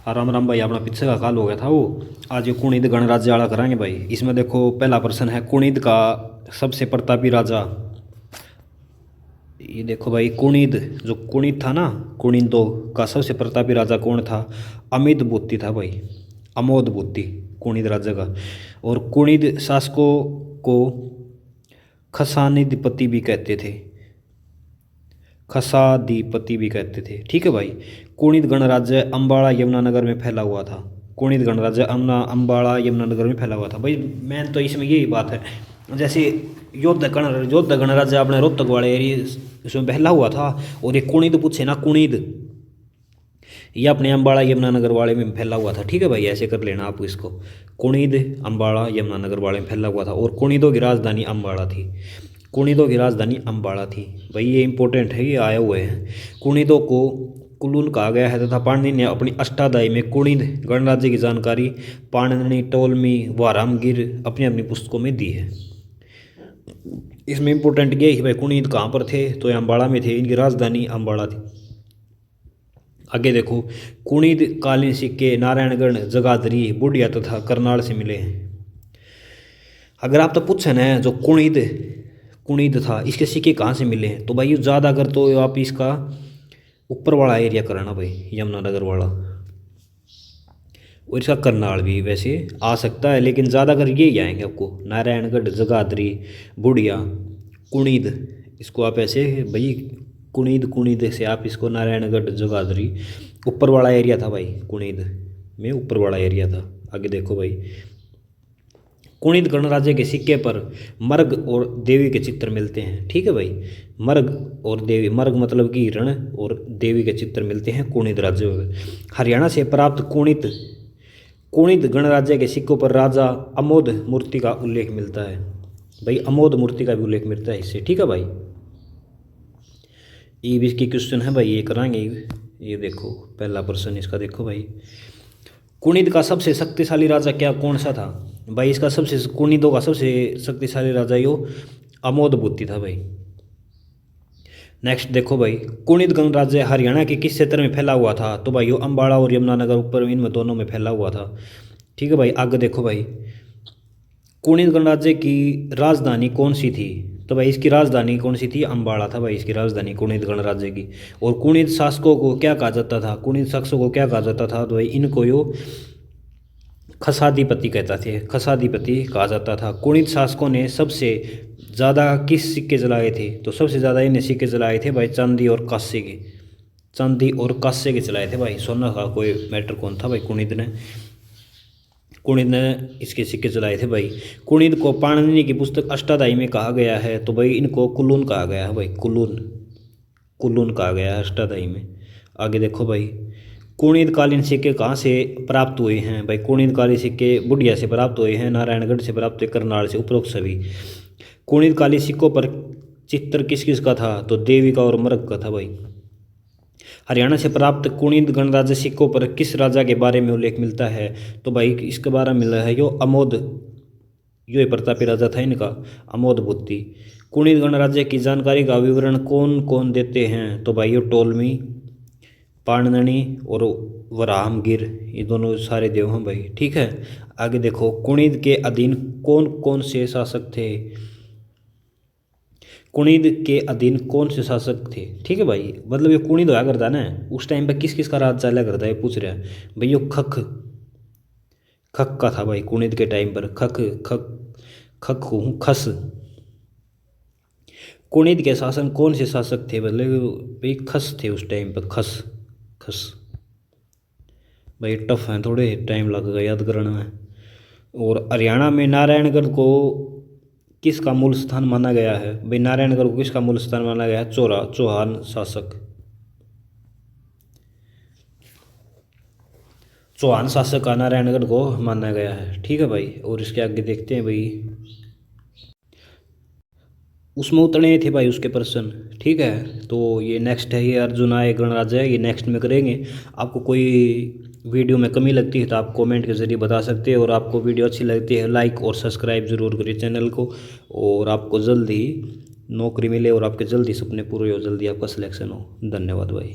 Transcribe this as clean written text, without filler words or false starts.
हाँ राम राम भाई, अपना पीछे का काल हो गया था वो। आज ये कुणिद गणराज्य वाला कराएंगे भाई। इसमें देखो पहला प्रश्न है कुणिद का सबसे प्रतापी राजा। ये देखो भाई, कुणिद जो कुणिद था ना, कुणिदों का सबसे प्रतापी राजा कौन था? अमित बुत्ती था भाई, अमोद बुत्ती कुणिद राज्य का। और कुणिद शासकों को खसानिधिपति भी कहते थे, खसाधिपति भी कहते थे। ठीक है भाई। कुणिद गणराज्य अम्बाड़ा यमुनानगर में फैला हुआ था। कुणिद गणराज्य अम्बाड़ा यमुनानगर में फैला हुआ था भाई। मेन तो इसमें यही बात है, जैसे योद्धा गणराज्य अपने रोहतक वाले एरिया इसमें फैला हुआ था, और ये कुणिद पूछे ना, कुणिद ये अपने अम्बाड़ा यमुनानगर वाले में फैला हुआ था। ठीक है भाई, ऐसे कर लेना आप इसको। कुणिद अम्बाड़ा यमुनानगर वाले में फैला हुआ था, और कुणिदों की राजधानी अम्बाड़ा थी। कुणिदों की राजधानी अम्बाड़ा थी भाई, ये इंपॉर्टेंट है, ये आए हुए हैं। कुणिदों को कुलून कहा गया है तथा पाणिनि ने अपनी अष्टाध्यायी में कुणिद गणराज्य की जानकारी पाणिनि, टोलमी व रामगिर अपनी अपनी पुस्तकों में दी है। इसमें इंपॉर्टेंट ये है भाई, कुणिद कहाँ पर थे? तो ये अम्बाड़ा में थे, इनकी राजधानी अम्बाड़ा थी। आगे देखो, कुणिद कालीन सिक्के नारायणगढ़, जगाधरी, बुढ़िया तथा करनाल से मिले हैं। अगर आप तो पूछे ना, जो कुणिद कुणिद था इसके सिक्के कहाँ से मिले हैं, तो भाई ये ज़्यादा अगर तो आप इसका ऊपर वाला एरिया कराना भाई, यमुनानगर वाला, और इसका करनाल भी वैसे आ सकता है, लेकिन ज़्यादा अगर ये ही आएंगे आपको, नारायणगढ़, जगाधरी, बुढ़िया, कुणिद, इसको आप ऐसे भाई कुणिद कुणिद से आप इसको नारायणगढ़, जगाधरी, ऊपर वाला एरिया था भाई, कुणिद में ऊपर वाला एरिया था। आगे देखो भाई, कुणिद गणराज्य के सिक्के पर मर्ग और देवी के चित्र मिलते हैं। ठीक है भाई, मर्ग और देवी, मर्ग मतलब कि हिरण, और देवी के चित्र मिलते हैं कुणिद राज्य में। हरियाणा से प्राप्त कुणिद गणराज्य के सिक्कों पर राजा अमोद मूर्ति का उल्लेख मिलता है भाई, अमोद मूर्ति का भी उल्लेख मिलता है इससे। ठीक है भाई, ये भी इसकी क्वेश्चन है भाई, ये कराएंगे। ये देखो पहला प्रश्न इसका देखो भाई, कुणिद का सबसे शक्तिशाली राजा क्या कौन सा था भाई? इसका सबसे कुणिदों का सबसे शक्तिशाली राजा यो अमोद बुत्ती था भाई। नेक्स्ट देखो भाई, कुणिद गणराज्य हरियाणा के किस क्षेत्र में फैला हुआ था? तो भाई यो अम्बाड़ा और यमुनानगर ऊपर इनमें दोनों में फैला हुआ था। ठीक है भाई, आगे देखो भाई, कुणिद गणराज्य की राजधानी कौन सी थी? तो भाई इसकी राजधानी कौन सी थी? अम्बाड़ा था भाई इसकी राजधानी कुणिद गणराज्य की। और कुणिद शासकों को क्या कहा जाता था? कुणिद शासकों को क्या कहा जाता था? तो भाई इनको यो खसाधिपति कहता थे, खसाधिपति कहा जाता था। कुणिद शासकों ने सबसे ज़्यादा किस सिक्के जलाए थे? तो सबसे ज़्यादा इन्हें सिक्के जलाए थे भाई चांदी और कांसे के, चांदी और कांसे के चलाए थे भाई, सोना का कोई मैटर कौन था भाई। कुणिद ने इसके सिक्के चलाए थे भाई। कुणिद को पाणिनि की पुस्तक अष्टाध्यायी में कहा गया है, तो भाई इनको कुलून कहा गया है भाई, कुलून, कुलून कहा गया है अष्टाध्यायी में। आगे देखो भाई, कुणिद कालीन सिक्के कहाँ से प्राप्त हुए हैं भाई? कुणिद कालीन सिक्के बुढ़िया से प्राप्त हुए हैं, नारायणगढ़ से प्राप्त हुए, करनाल से, उपरोक्त सभी। कुणिद कालीन सिक्कों पर चित्र किस किस का था? तो देवी का और मर्ग का था भाई। हरियाणा से प्राप्त कुणिद गणराज्य सिक्कों पर किस राजा के बारे में उल्लेख मिलता है? तो भाई इसके बारे में मिला है यो अमोद, यो प्रतापी राजा था इनका, अमोद बुत्ती। कुणिद गणराज्य की जानकारी का विवरण कौन कौन देते हैं? तो भाई यो टोलमी, पाणिनि और वराहमगिर, ये दोनों सारे देव हैं भाई। ठीक है, आगे देखो, कुणिद के अधीन कौन कौन से शासक थे? कुणिद के अधीन कौन से शासक थे? ठीक है भाई, मतलब ये कुणिद होया करता ना, उस टाइम पे किस किस का राज चला करता है ये पूछ रहा है भाई। यो खक, खक का था भाई कुणिद के टाइम पर, खक खक खक हूँ खस। कुणिद के शासन कौन से शासक थे? मतलब भाई खस थे उस टाइम पर, खस खस भाई, टफ है थोड़े, टाइम लगेगा याद कराने में। और हरियाणा में नारायणगढ़ को किसका मूल स्थान माना गया है भाई? नारायणगढ़ को किसका मूल स्थान माना गया है? चौहान शासक, चौहान शासक का नारायणगढ़ को माना गया है। ठीक है भाई, और इसके आगे देखते हैं भाई, उसमें उतने थे भाई उसके प्रश्न। ठीक है, तो ये नेक्स्ट है, ये अर्जुन आय गणराज्य है, ये नेक्स्ट में करेंगे। आपको कोई वीडियो में कमी लगती है तो आप कमेंट के ज़रिए बता सकते हैं, और आपको वीडियो अच्छी लगती है लाइक और सब्सक्राइब ज़रूर करिए चैनल को, और आपको जल्द ही नौकरी मिले और आपके जल्दी सपने पूरे हो, जल्दी आपका सिलेक्शन हो। धन्यवाद भाई।